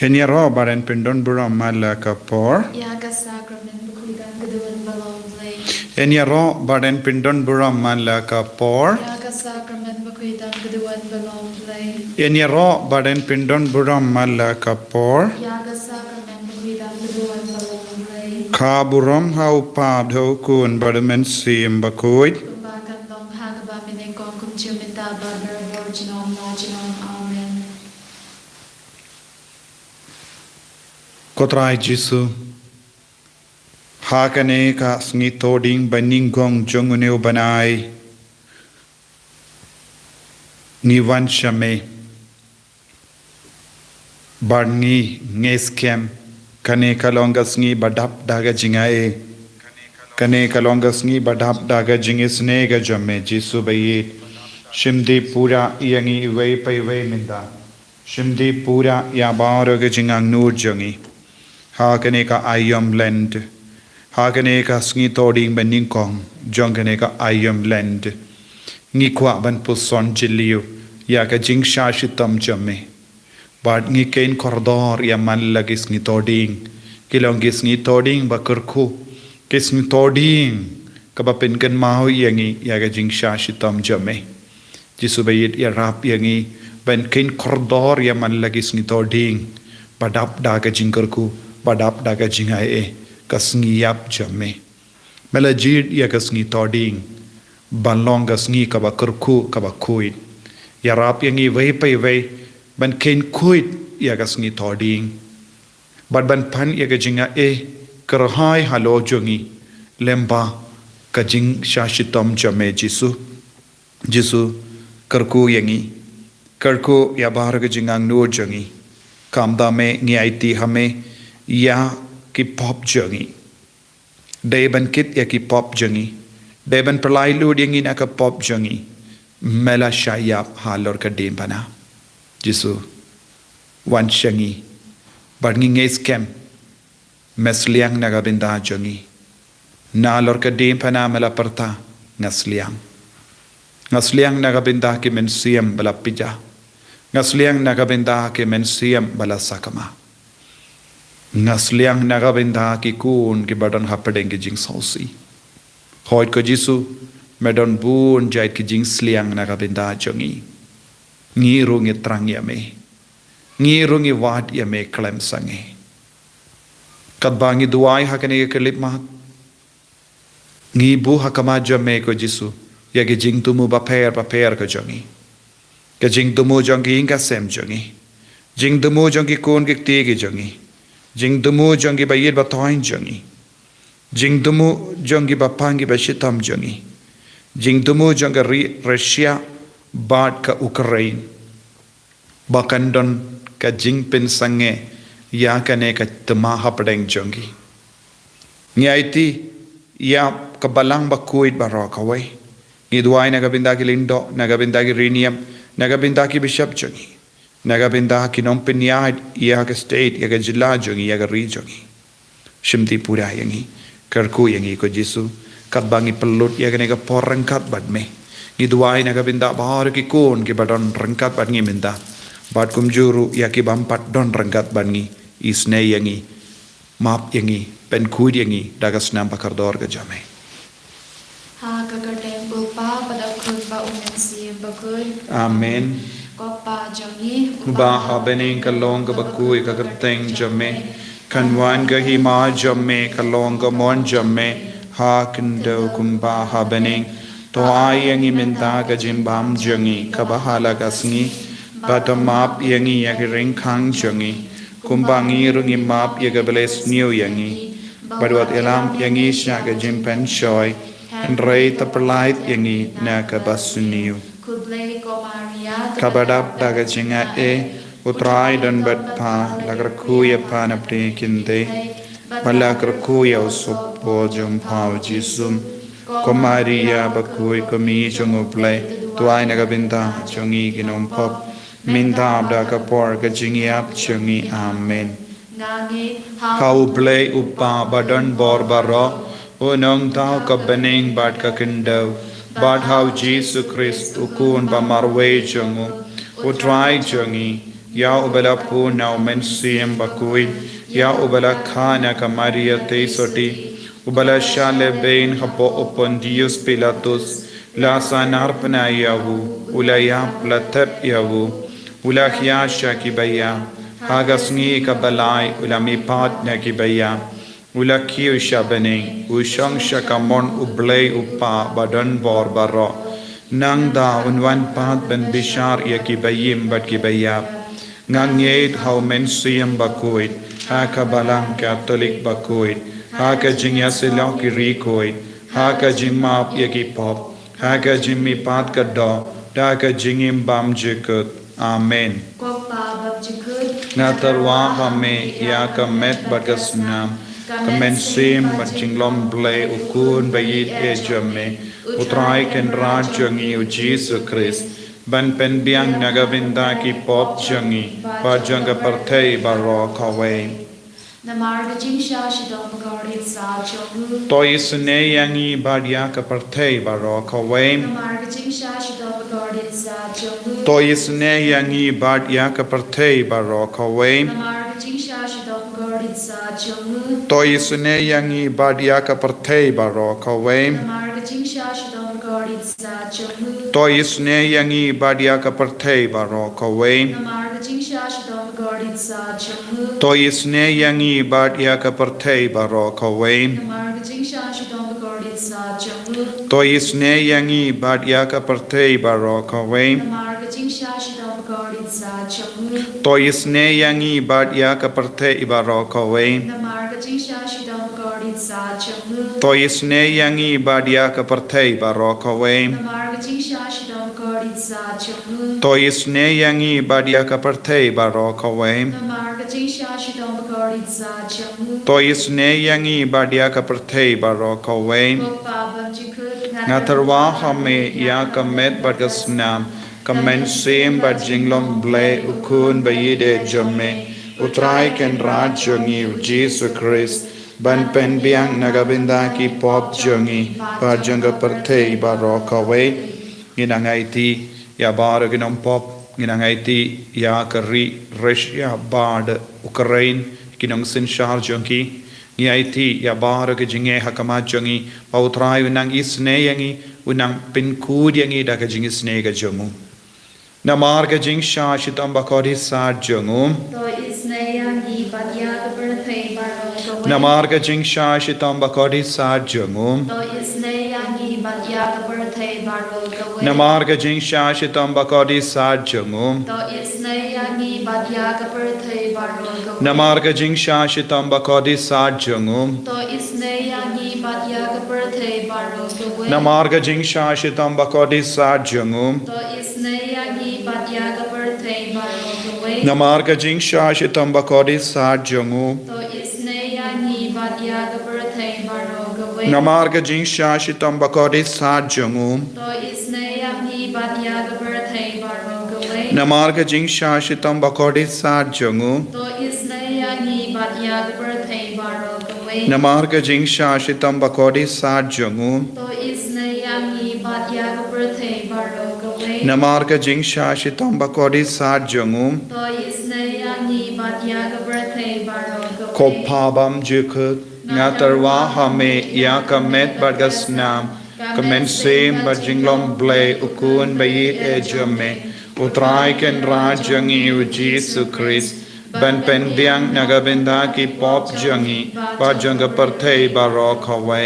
Henya ro baren pindon buram mala kapor. Yaga sacrament buklidan gaduan balong play. Henya ro baren pindon buram mala kapor. Yaga sacrament buklidan gaduan balong play. Henya ro baren pindon buram mala kapor. Yaga sacrament buklidan gaduan balong play. Ka buram hau pa dho kun badamen sim bakuit. Kumbakan long hagaba minengkong kumchumita babar borjinom nojinom amen. Kotrai Jisu. Hakane ka sngi toding baning gong jonguneo banai. Ni vanshame. Barngi ngeskem. Kane kalonga sngi badap daga jingae. Kane kalonga sngi badap daga jingis nega jamme Jisu bayit. Shimdi pura yangi iway pa iway minda. Shimdi pura yabaro ga jingang nur jongi. Hakane ka ayam lend. Hakane ka sngi toding baning kong. Jongane ka ayam lend. Ngi kwa ban puson jiliu. Ya ka jing shashitam jamme. Bad ngi kain koridor ya man lagi sngi toding. Kilong ngi toding bakurku. Kis ngi toding. Kabapin kan mahu yangi ya ka jing shashitam jamme. Jisu bayit ya rap yangi. Ban kain koridor ya man lagi sngi toding. Badap daga jingkurku. Badap daga Jinaiei kasngi yap jamme. Melajid ya kasngi toding. Banlong kasngi kaba kurku kaba kuit. Ya rap yangi vay pay vay. Ban kain kuit ya kasngi toding. Bad ban pan ya ka Jinaiei kerhai halo jongi. Lemba ka jing shashitam jamme Jisu. Jisu kurku yangi. Kurku ya bahar ka jingang nur jongi. Kamda me ngiaiti hame. Ya ki pop jongi. Deban kit ya ki pop jongi. Deban perlai lud yang ina ka pop jongi. Mela syayap halor ka din pana. Jisu. Wan syangi. Barngi nges kem. Mesliang naga binda jongi. Nalor ka din pana mela perta. Ngasliang. Ngasliang naga binda ki mensiam bala pija. Ngasliang naga binda ki mensiam bala sakama. Ngasliang nagabinda ki kun ki badan hapadeng ki jing sausi. Hoit ko Jisu medon bun jait ki jing sliang nagabinda jongi. Ngiru ngi trang yame. Ngiru ngi wad yame klem sange. Kadbangi duai hakane kelip mat. Ngi bu hakama jame ko Jisu. Ya ki jing tumu baper ko jongi. Ka jing tumu jongi inga sem jongi. Jing tumu jongi kun ki tigi jongi. Jing dumu jongi ba yid ba toin jongi. Jing dumu jongi ba pangi ba shitam jongi. Jing dumu jongi Russia bad ka Ukraine. Bakandon ka jing pin sange ya kane ka tamaha padeng jongi. Ngiaiti ya kabalang ba kuit ba rokaway. Ngidway nagabinda ki lindo, nagabinda ki riniam, nagabinda ki bishop jongi. Nagabinda kinompin ya ka state ya ka jila jongi ya ka regiongi. Shimti pura yangi. Kerku yangi ko Jisu. Katbangi pelut ya ka nega por rengkat bad me. Ngiduay nagabinda bahar ki kun ki badon rengkat bad ngi minda. Bad kumjuru ya ki bampat don rengkat bad ngi. Isne yangi. Map yangi. Pen kuid yangi. Dagas nampa kardor ka jame. Ha kagateng bulpa pada kun ba umensi bakul. Amen. Kopa jongi. Ba habening kalong ka bakui ka kateng jame. Kanwan ka hima jame kalong ka mon jame. Ha kendo kumba habening. To ayang iminta ka jimbam jongi. Kabahala kasngi. Batamap yangi yakiring kang jongi. Kumbangi rungi map yagabeles new yangi. Badwat ilam yangi siya ka jimpen shoy. And rey taperlait yangi na kabasuniu. Kabadap daga Jinaiei utrai dan badpa lagrakuya panapri kinde balagrakuya usopo jompau Jisum komaria bakui komi jonguple tuai nagabinda jongi ginompop minta daga por ka jingiap jongi amen. Kau play upa badan borbaro unong tau kabening bad ka kendo. Bad how Jesus Christ ukun ba marwe jongu utrai jongi ya ubala pu nau men siem bakuit ya ubala khana ka Maria te soti ubala shale bein hapo upon Dios Pilatus la sanar pna yahu ula ya platep yahu ula khya shakibaya hagasngi ka balai ula mi pat na kibaya ula kiu shabane ushang shakamon ublay upa badan bor baro nang da unwan pat ben bishar ya kibayim bat kibaya nganged how men siem bakuit ha ka balang catholic bakuit ha ka jingya silaw ki rikoit ha ka jingmap ya ki pop ha ka jimmi pat ka do da ka jingim bam jikut amen natarwa hame ya ka met bagasnam kamen sim bachinglom blay ukun bayit e jamme utrai ken raj jangi u Jesus Christ ban pen biang nagavinda ki pop jangi ba janga parthei baro kawe to isne yangi badia ka parthei baro kawe to isne yangi badia ka parthei baro kawe to isne yangi badia ka parthei baro kawe to isne yangi badia ka parthei baro kawe to isne yangi badia ka parthei baro kawe to isne yangi badia ka parthei baro kawe to isne yangi badia ka parthei baro kawe to isne yangi badia ka parthei baro kawe to isne yangi badia ka parthei baro kawe to isne yangi badia ka parthei baro kawe ngatarwa hame ya kamet bagasnam kamen sim bajinglom ble ukun bayide jamme utrai ken raj jangi Jesus Christ ban pen biang nagabinda ki pop jangi ba janga parthei baro kawe ginangai ti ya bar ginom pop ginangai ti ya kari Russia bad Ukraine kinong sin shar jangi ngai ti ya bar ge jinge hakama jangi ba utrai unang isne yangi unang pin kud yangi da ge jingi sne ge jamu na marga jing sha shitam bakori sa jangu to isne yangi badia ka parthei baro kawe na marga jing sha shitam bakori sa jangu to isne yangi badia ka parthei baro kawe na marga jing sha shitam bakori sa jangu to isne yangi badia ka parthei baro kawe na marga jing sha shitam bakori sa jangu to isne yangi badia ka parthei baro kawe na marga jing sha shitam bakori sa jangu to isne yangi badia ka parthei baro kawe na marga jing sha shitam bakori sa jangu to isne yangi badia ka parthei baro kawe na marga jing sha shitam bakori sa jangu to isne yangi badia ka parthei baro kawe na marga jing sha shitam bakori sa jangu to isne yangi badia ka parthei baro kawe na marga jing sha shitam bakori sa jangu to isne yangi badia ka parthei baro kawe na marga jing sha shitam bakori sa jangu to isne yangi badia ka parthei baro kawe kopabam jikut ngatarwa hame ya kamet bagasnam kamen sim bajinglom ble ukun bayit e jamme utrai ken raj jangi u Jesus Christ ban pen biang nagabinda ki pop jangi ba janga parthei baro kawe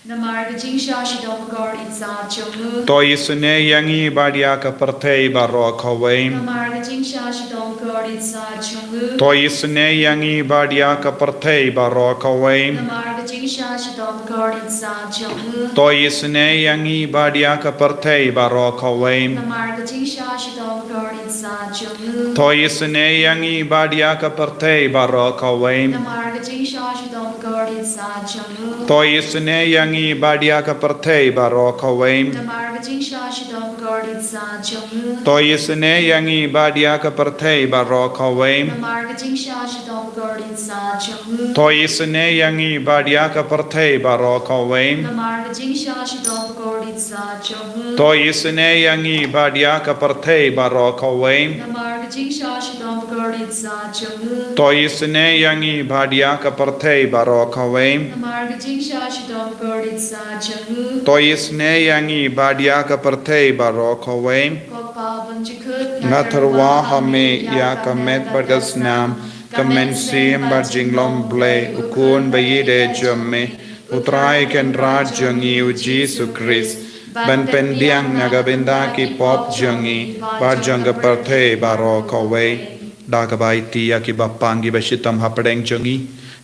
na marga jing sha shidom gord in sa chungu to isne yangi badia ka parthei baro kawe na marga jing sha shidom gord in sa chungu to isne yangi badia ka parthei baro kawe na marga jing sha shidom gord in sa chungu to isne yangi badia ka parthei baro kawe na marga jing sha shidom gord in sa chungu to isne yangi badia ka parthei baro kawe na marga jing sha shidom gord in sa chungu to isne yangi badia ka parthei baro kawe na marga jing sha shidom gord in sa chungu to isne yangi badia ka parthei baro kawe na marga jing sha shidom gord in sa chungu to isne yangi badia ka parthei baro kawe na marga jing sha shidom gord in sa chungu to isne yangi badia ka parthei baro kawe na marga jing sha shi dom gordit sa chung to isne yangi badia ka parthe baro kawe Namar jing sha shi dom gordit sa chung to isne yangi badia ka parthe baro kawe Kok pa bun chikut ngatharwa hame ya kamet bargas nam kamen sim bar jinglom ble ukun bayide jamme utrai ken raj jangi u Jesus Christ ban pendiang nagabenda ki pop jangi bar janga parthe baro kawe dagabai tia ki bapangi bashitam hapadeng jangi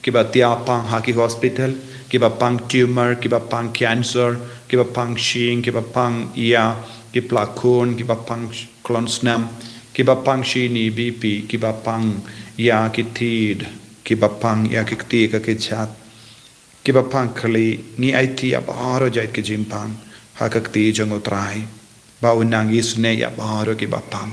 ki batia pang haki hospital ki bapang tumor ki bapang cancer ki bapang shing ki bapang ya ki plakun ki bapang klonsnam ki bapang shini bp ki bapang ya ki tid ki bapang ya ki ti ka ki chat ki bapang kali ni IT abaro jait ki jimpang hakakti jangotrai ba unang isne ya baro ki bapang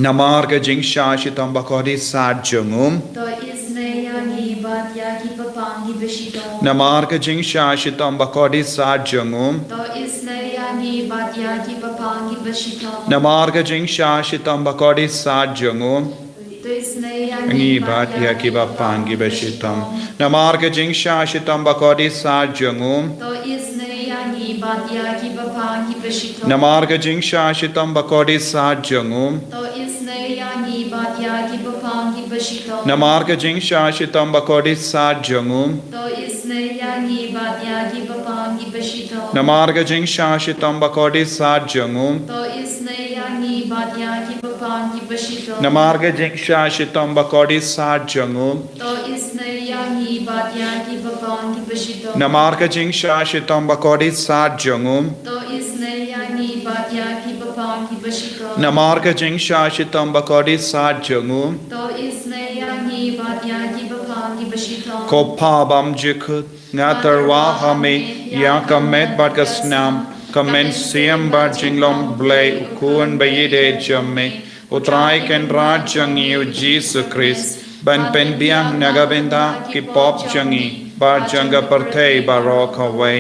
namar ka jing shashitam bakodi sad jangum To isne yangi bat yaki papangi bishidom namar ka jing shashitam bakodi sad jangum To isne yangi bat yaki papangi bishidom namar ka jing shashitam bakodi sad jangum To isne Ngi yangi bat ya ki bapangi bashitam namar ka jing shashitam bakodi sad jangum To isne yangi bat yaki papangi bishidom namar ka jing shashitam bakodi sad jangum To isne yangi bat yaki papangi bishidom namar ka jing shashitam bakodi sad jangum To isne yangi bat yaki papangi bishidom namar ka jing shashitam bakodi sad jangum To isne yangi bat yaki papangi bishidom namar ka jing shashitam bakodi sad jangum To isne yangi bat yaki papangi bishidom namar ka jing shashitam bakodi sad jangum To isne yangi bat yaki papangi bishidom namar ka jing shashitam bakodi sad jangum To isne yangi bat yaki papangi bishidom ko pabam jikut ngatarwa hame ya kamet bargasnam kamen siam bar jinglom ble ukun bayide jamme utrai ken raj jangi u Jesus Christ ban pen biang nagabenda ki pop jangi bar janga parthe barok away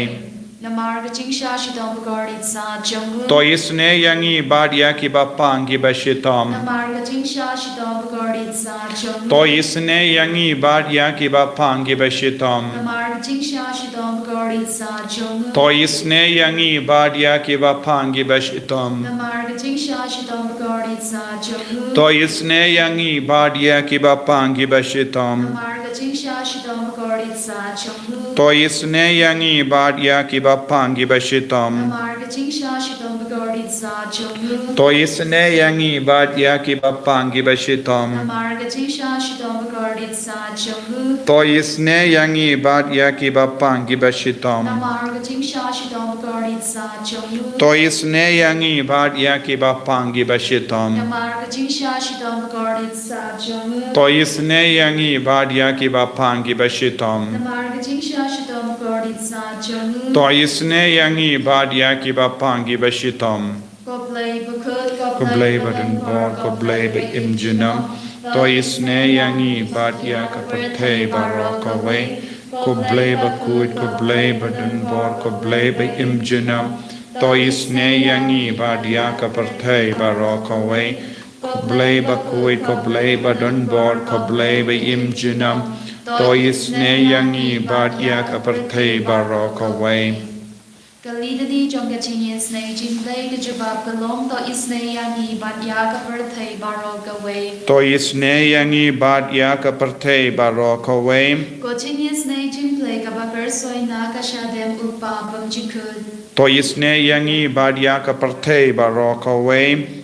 Namar jing sha shi dom gordit sa jung to isne yangi badia ki bapangi bashitam Namar jing sha shi dom gordit sa jung to isne yangi badia ki bapangi bashitam Namar jing sha shi dom gordit sa jung to isne yangi badia ki bapangi bashitam Namar jing sha shi dom gordit sa jung to isne yangi badia ki bapangi bashitam Namar jing sha shi dom gordit sa jung to isne yangi badia ki bapangi bashitam Namar jing sha shi dom gordit sa jung to isne yangi badia ki bapangi bashitam Namar jing sha shi dom gordit sa jung to isne yangi badia ki bapangi bashitam Namar jing sha shi dom gordit sa jung to isne yangi badia ki bapangi bashitam Namar jing sha shi dom gordit sa jung to isne yangi badia ki bapangi bashitam Namar jing sha shi dom gordit sa jung to isne yangi badia ki bapangi bashitam Ko play bakut ko blay badan bor ko blay ba imjunam to isne yangi badia ka pathe barok away ko blay ba kud ko blay badan bor ko blay ba imjunam to isne yangi badia ka pathe barok away ko blay ba kud ko blay badan bor ko blay ba imjunam to isne yangi badia ka pathe barok away Kalida di jong ga chinye snay jin play ga jabab ga long to isne yangi bat ya ka birthday baro ga way to isne yangi badia ka pathe barok away Ko chinye snay jin play ga bakar soy na ka shadem upa bang jikud to isne yangi badia ka parthe barok away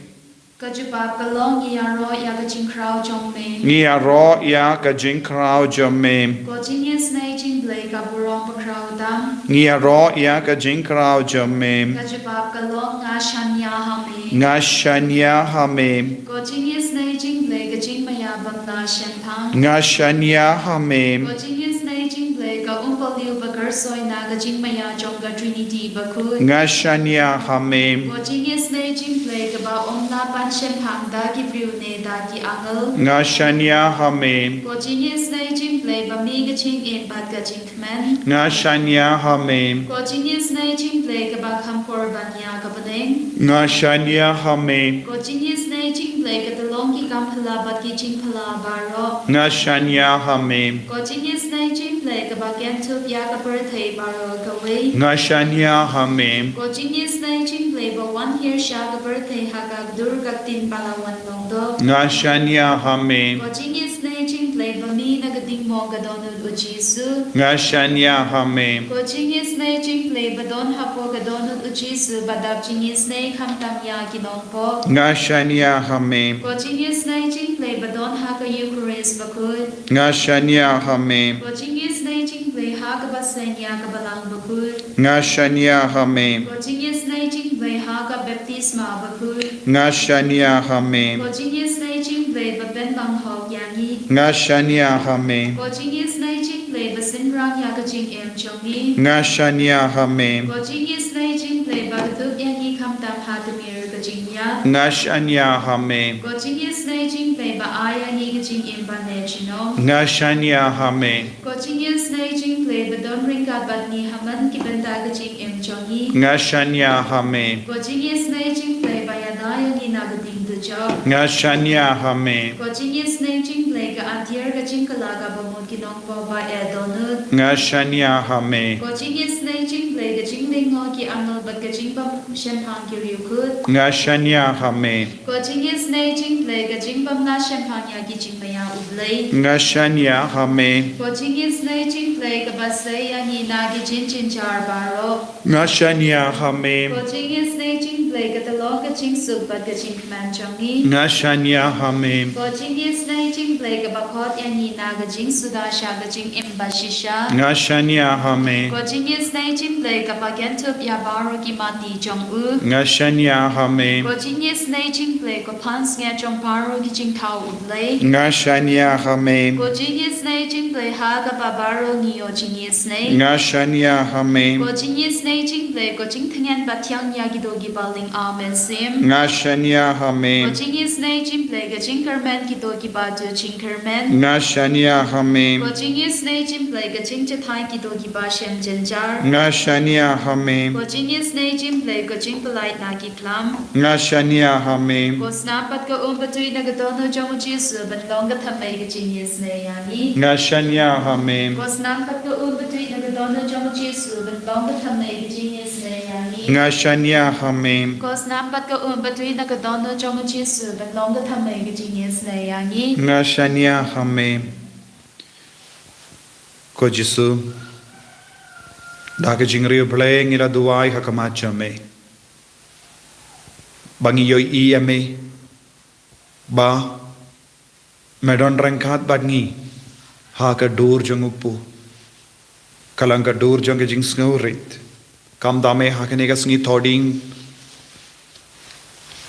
Ka jabab ga long ya ro ya ga jin crow jong me ni aro ya ka jing krau jamme Ko chinye snay jin play ga burong pa crow dam ni aro ya ka jing krau jamme Ka jabab ga long nga shan ya hame nga shanya hame Ko chinye snay jin play ga jin maya bang na shen pang nga shanya hame Ko chinye snay jin play ga liu bakar soy na ga jin maya jong ga trinity bakut nga shanya hame Ko chinye snay jin play ga ba na pan shen pang da ki briu ne da ki angal nga shanya hame Ko chinye snay jin play ba mi ga ching in bat ga jin kmen nga shanya hame Ko chinye snay jin play ga ba kam kor ban ya ga badeng nga shanya hame Ko chinye snay jin play ka talong ki kam phala bat ki ching phala baro. Ngashanya Hamem. Ko ching is nay ching play ka ba ken tup ya ka per thei baro ka wei. Ngashanya Hamem. Ko ching is nay ching play ba one here sha ka per thei ha ka dur ka tin palawan long do. Ngashanya Hamem. Ko ching is nay ching play ba mi na ka ding mo ka donut u Jesu. Ngashanya Hamem. Ko ching is nay ching play ba don ha po ka donut u Jesu ba dap ching is nay kham tam ya ki long po. Ngashanya Hamem. Ko ching is nay ching play ba don ha ka Eucharist ba kud. Ngashanya Hamem. Ko ching is nay ching play ha ka ba sen ya ka ba lang ba kud. Ngashanya Hamem. Ko ching is nay ching play ha ka baptisma ba kud. Ngashanya Hamem. Ko ching is nay ching play ba ben bang hok yang yi. Ngashanya Hamem. Ko ching is nay ching play ba sin rang ya ka ching em chong yi. Ngashanya Hamem. Ko ching is nay ching play ba ka tup yang yi kham tam ha ta mir ka ching ya. Ngashanya Hamem. Ko ching is nay ching play ba aya yi ka ching em ba ne chino. Ngashanya Hamem. Ko ching is nay ching play ba don ring ka bat ni haman ki ben ta ka ching em chong yi. Ngashanya Hamem. Ko ching is nay ching play ba ya da ya ni na ka ding tu cho. Ngashanya Hamem. Ko ching is nay ching play ka antier ka ching ka la ka ba mo ki nong ba ba e donut. Ngashanya Hamem. Ko ching is nay ching play ka ching ling ngo ki amal bat ka ching ba shen hang ki riu kut. Ngashanya Hamem. Ko ching is nay ching play ka ching bam na shen hang ya ki ching ba ya ublay. Ngashanya Hamem. Ko ching is nay ching play ka ba say ya ni na ki chin chin char baro. Ngashanya Hamem. Ko ching is nay ching play ka talong ka ching sup bat ka ching man chong yi. Ngashanya Hamem. Ko ching is nay ching play ka ba khot ya ni na ka ching suda sha ka ching im ba shisha. Ngashanya Hamem. Ko ching is nay ching play ka ba gen tup ya baro ki ma ti chong u. Ngashanya Hamem. Ko ching is nay ching play ko pans nga chong paro ki ching thao ublay. Ngashanya Hamem. Ko ching is nay ching play ha ka ba baro ni o ching is nay. Ngashanya Hamem. Ko ching is nay ching play ko ching thangan ba thiang ya ki do gi baling amen sim. Ngashanya Ko Hamem. ching is nay ching play ka ching kermen ki do gi ba tu ching kermen. Ngashanya Hamem. Ko ching is nay ching play ka ching chathai ki do gi ba shem jen jar. Ngashanya Hamem. Ko ching is nay ching play ko ching polite na ki tlam. Ngashanya Hamem. Ko snapat ka patui na ka dono jong Jesu ban long ka thamay ka ching is nay yani. Ngashanya Hamem. Ko snapat ka patui na ka dono jong Jesu ban long ka thamay ka ching is nay yani. Ngashanya Hamem. Ko snapat ka patui na ka dono jong Jesu ban long ka thamay ka ching is nay yani. Ngashanya Hamem. Ko Jesu. Daga jingri play ngira duai hakamacha me. Bangi yoi ame. Ba. Medon rangkat bangi. Ha ka dur jong upu. Kalang ka dur jong jing snowrit. Kam dame ha ka nega sngi thoding.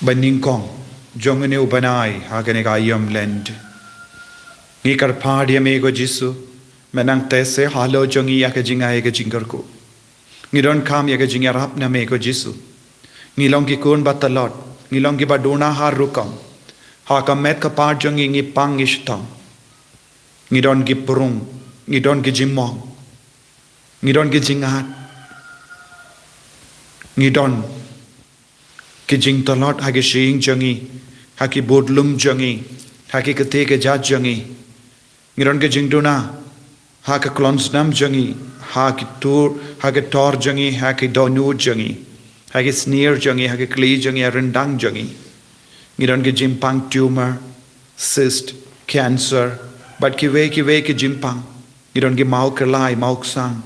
Baning kong. Jong ne ubanai ha ka nega ayam land. Ngi kar padia me go Jesu. Menang tese halo jongi ya ka jingai ka jingar ko. Ngidon kam ya ka jingar rap na me ko Jesu. Ngilong ki kun batalot. Ngilong ki baduna har rukam. Ha ka met ka par jongi ngi pang ishtam. Ngidon ki purung. Ngidon ki jimong. Ngidon ki jingat. Ngidon ki jing talot ha ki shing jongi. Ha ki bodlum jongi. Ha ki kate ka jat jongi. Ngidon ki jing duna. Ha ka klonsnam jangi, ha ki tur, ha ki tor jangi, ha ki donu jangi, ha ki sneer jangi, ha ki kli jangi, ha rendang jangi. Ngiron ki jimpang tumor, cyst, cancer, but ki jimpang. Ngiron ki mau kelai, mau sang.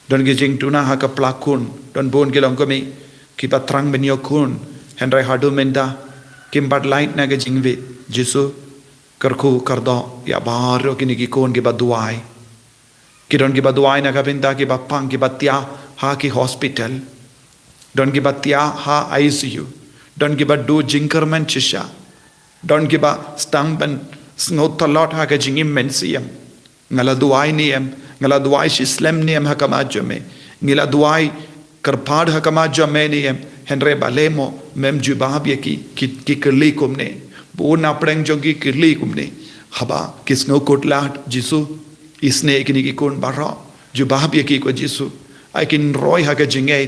Don ki jing tuna ha ka plakun, don bon ki long kami, ki patrang benyo kun, henry hadu menda, kim bat light na ki jingvi, Jesu, karku kardo, ya baro ki ni ki kun ki baduai. Kidon ki baduai na kabinta ki bapang ki batia ha ki hospital. Don ki batia ha ICU. Don ki badu jinkerman chisha. Don ki ba stang ban snotalot ha ka jingim mensiam. Ngala duai niem, ngala duai shislem niem ha kamajame. Ngila duai karpad ha kamajame niem. Henre balemo mem jubabye ki kirlikum ne. Bu na preng jongi kirlikum ne. Haba kisno kotlat Jesu. Isne ikini ki kun barra jubab ye ki ko Jesu ai kin roi ha ka jingai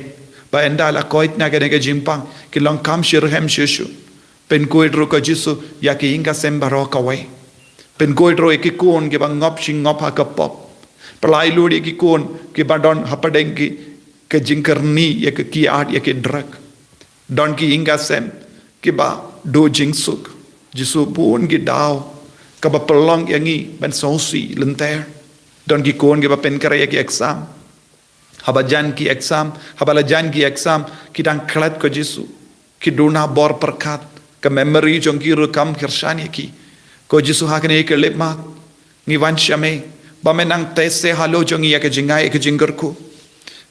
ba enda la koit na ka ne ka jimpang ki long kam shir hem shishu pen koidro ko Jisu ya ki inga sembaro kawai pen koidro ekikon ke bangop singop ha kapop pelai ludi ekikon ke badon hapadeng ke jingkerni ya ke kiat ya ke drag don ki inga sem ke ba do jingsuk Jisu pun ki dau ka ba pelong yangi ban sosi lenter don ki kon ke ba pen kare ya ki exam habajan ki exam habalajan ki exam kidang klat ko Jisu ki duna bor perkat ke memory jong ki rekam kirshani ki ko Jisu hakne ke lepmak ngi wan shame ba menang tese halo jong ya ke jingai ke jinggerku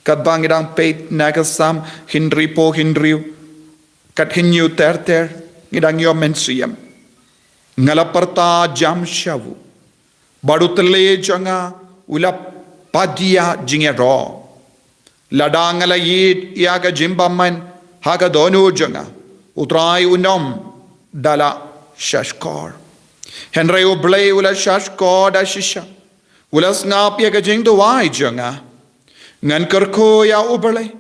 kat bang idang peit nagasam hindri po hindriu kat hinyu ter ngidang yo mensiam ngalaparta jam shavu badutle janga ulap padia jingero ladangala yit yaga jimbaman haga donu janga utrai unom dala shashkor henry oblay ula shashkor da shisha ula snap yaga jing do wai janga ngan kerko ya oblay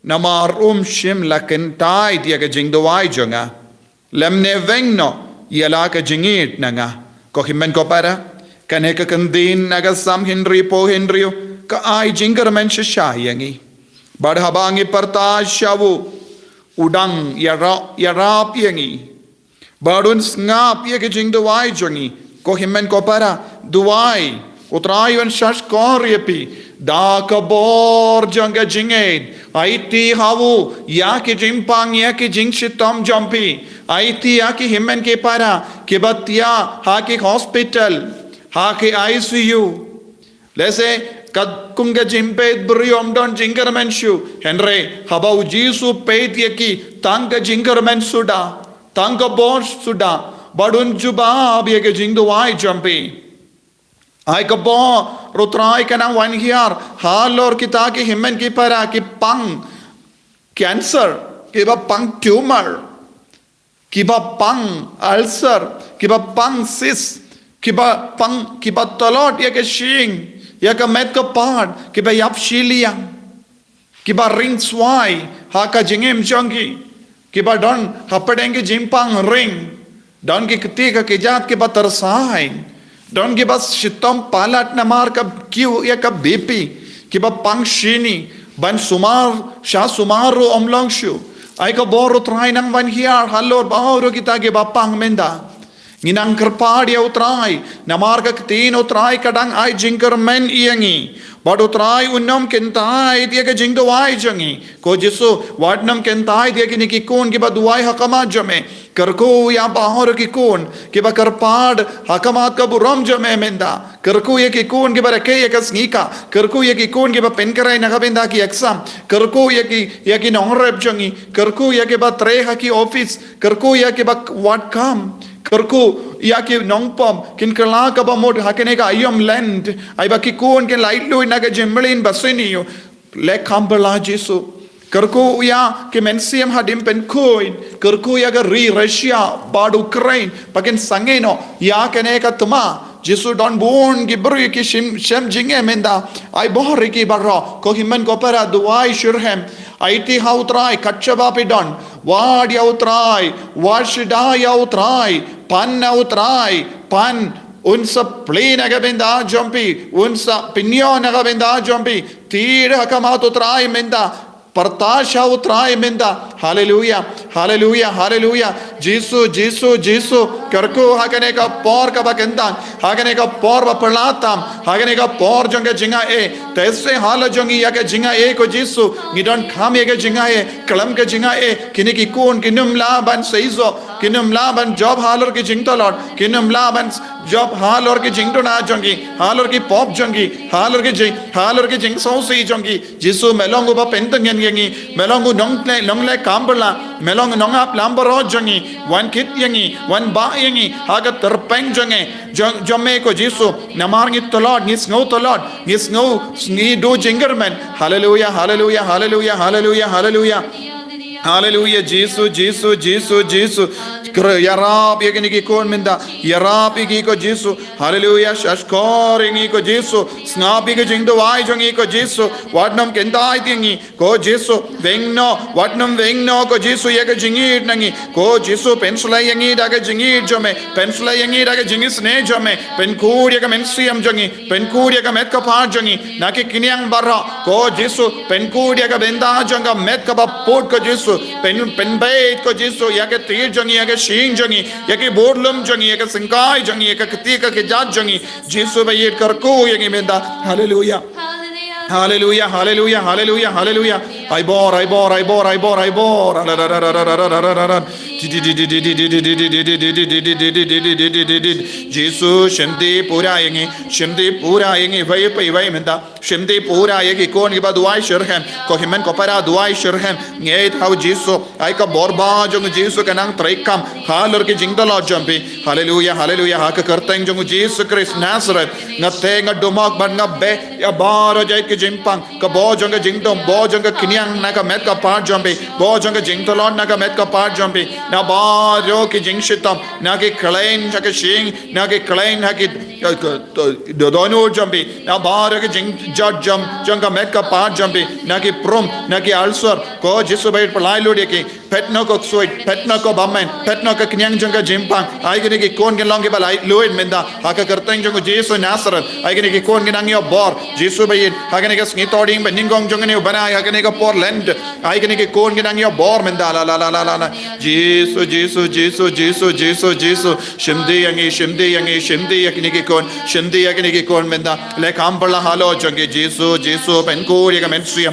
namar shim lakin tai yaga jing do wai janga lemne vengno yala ka jingit nanga ko himmen ko para kaneka kandin naga sam henry po henry ka ai jingar men shayangi badhabangi parta shavu udang yara piangi badun snap ye ke jing duai jongi ko himmen ko para duai utrai wan shash koryepi da ka bor janga jingain aiti havu ya ke jimpang ya ke jing shitom jompi aiti ya ke himmen ke para ke batia ha ke hospital ha ke ICU lese kad kunga jimpe buriom don jingermen shu henry habau Jisu peit yaki tanga jingermen suda tanga bon suda badun juba biege jingdu wai jampi ai ka bo rotrai kana wan hiar halor kita ki himmen ki para ki pang cancer ki ba pang tumor ki ba pang ulcer ki ba pang cyst ki ba pang ki ba talot ye ke shing ya ka met ka pad ki ba yap shiliang ki ba ring swai ha ka jingem jongi ki ba don hapadenge jimpang ring don ki kti ka ke jat ki ba tarsain don ki ba shitom palat na mar ka kiu ya ka BP ki ba pang shini ban sumar sha sumaru omlong shu ai ka boro trai nang van hiar halor bahoro kita ke ba pang menda nginang kerpad ya utrai namar ka tin utrai kadang ai jingker men iangi bad utrai unnom kentai dia ke jing duai jangi ko Jisu wadnam kentai dia ki niki kon ki ba duai hakama jame करको या बाहर की कौन कि बा करपाड हकमात का बुरम जो में मेंदा करको ये की कौन कि बा रखे ये कसनी का करको ये की कौन कि बा पेन कराई नगा बेंदा की एग्जाम करको ये की नॉनरेप जंगी करको ये के बा त्रेहा की ऑफिस करको ये के बा व्हाट काम करको या कि नोंगपम किन कला का बा मोड हकने का आयम लैंड आई बा की कौन के लाइट लो नगा जिम्बलिन बसनियो ले कांबला Jisu kerku ya ke mensiam hadim pen koin kerku ya ga ri Russia bad Ukraine pakin sangeno ya kene ka tuma Jisu don born ki bru ki shem jinge menda ai bohri ki barra ko himmen ko para duai shurhem aiti hautrai kachaba pe don wad ya utrai washida ya utrai pan na utrai pan unsa plane aga benda jompi unsa pinyo naga benda jompi tir hakamat utrai menda परताशा उतराय मिंदा hallelujah hallelujah hallelujah जीसु जीसु जीसु करको हागने का पौर का बकंदा हागने का पौर बपलाताम हागने का पौर जंगे जिंगा ए तैसे हाल जंगी या के जिंगा ए को जीसु निडन खाम ये के जिंगा ए कलम के जिंगा ए किने की कौन किनुम लाबन सईजो किनुम लाबन जॉब हालर की जिंगतो लॉर्ड किनुम लाबन जॉब हालर की जिंगतो ना जंगी हालर की पॉप जंगी हालर की जिंग सौ सी जंगी जीसु मेलोंगो बा पेंतंगन yangi melongu nongle kambala melong nongap lambaro jangi wan kit yangi wan ba yangi haga terpeng jange jomme ko Jisu namar ngi tolod ngis ngau tolod ngis ngau ngi do jingerman hallelujah hallelujah hallelujah hallelujah hallelujah Hallelujah, Jesus, Jesus, Jesus, Jesus. Yarabi giniki kon minda. Yarabi giko Jesus. Hallelujah, shashkoring iko Jesus. Snabi ke jingdo wai jong iko Jesus. Wadnam kendai tingi. Ko Jesus, vengno. Wadnam vengno ko Jesus yeke jingit nangi. Ko Jesus pensula yangi daga jingit jome. Pensula yangi daga jingis ne jome. Penkur yaka mensiam jongi. Penkur yaka metka par jongi. Naki kinyang bara. Ko Jesus penkur yaka benda jonga metka ba put ko Jesus. Pen bait ko Jesus yake tir jongi yake shing jongi yake bodlum jongi yake singkai jongi yake ketika ke jat jongi Jesus ba yet karku yake benda. Hallelujah. Hallelujah, hallelujah, hallelujah, hallelujah. I bore. Jesus, Shemdi Pura Yangi, Vai Menda, Shemdi Pura Yagi Koni Baduai Shurham, Kohiman Kopara Duai Shurham, Yet how Jesus, Ika Borba, Jung Jesus Kanang Trekam, Halur Jingdala Jumpy, hallelujah, hallelujah, Haka Kurtang Jung Jesus Christ Nazareth, nothing a Domak but not be a bar of Jake Jimpang, Kabojanga Jingdom, Bojanga Kinyang Naka Metka Part Jumpy, Bojanga Jingdalon Naka Metka Part Jumpy, Naba Joki Jingshitam, Naki Klein Jakashing, Naki Klein Haki Donu Jumpy, Naba Judge Jump, Junga Metka Part Jumpy, Naki Prum, Naki Ulcer, Ko Jisubait Palai Petnoko Sweet, Petnoko Baman, Petnoko Kinyang Junga Jimpang, I can get Kon Longibalai, Luid Menda, Haka Kurtang Junga Jesus Nazareth, I can get Kon Ganang your bor, Jisubayit, I can get Snitoding, Beningong Jungan Bana, I can get a poor land, I can get Kon Ganang your bor, Mendala, la la la la la, Jesus, Shimdi Yangi, Yakinikon, Shimdi Yakinikon Menda, like Ambala Halo, Jungi, Jesus, Penko, Yagamensia,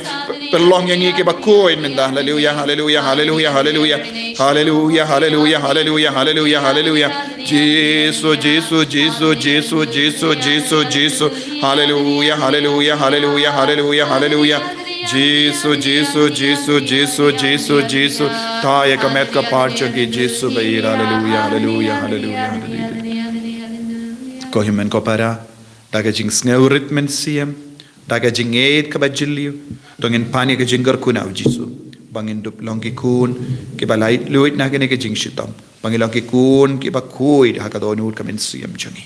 belonging Baku in Menda, hallelujah, hallelujah, hallelujah, hallelujah, hallelujah, hallelujah, hallelujah, hallelujah, hallelujah, Jesus, hallelujah, hallelujah, hallelujah, hallelujah, hallelujah, Jesus, Taya Kametka Parchaki, Jesus, hallelujah, hallelujah, hallelujah, hallelujah. Kohimen Kopara, Dagajing Sneuritmen Siam, Dagajing Aid Kabajilio, Dongin Panika Jingar Kuna, Jesus. Bangin dup longi kun kiba light luit na kene ke jing shitam bangin longi kun kiba kuid hakadonut kamen siyam changi.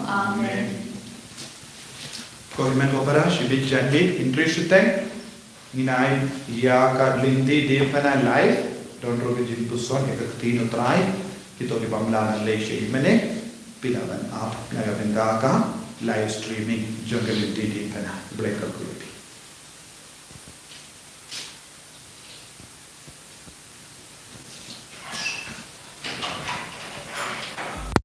Amen. Kohimen Kopara, Shibit Janhit, Intrishuteng, Ninai, Yaka Lindi, Depana live, Don't Robi Jimpuson, Yakatino Tribe, Kitoli Bamla and Leshi Mene, Pilavan Up, Nagavengaka, live streaming, Jungle Depana, Breaker Group.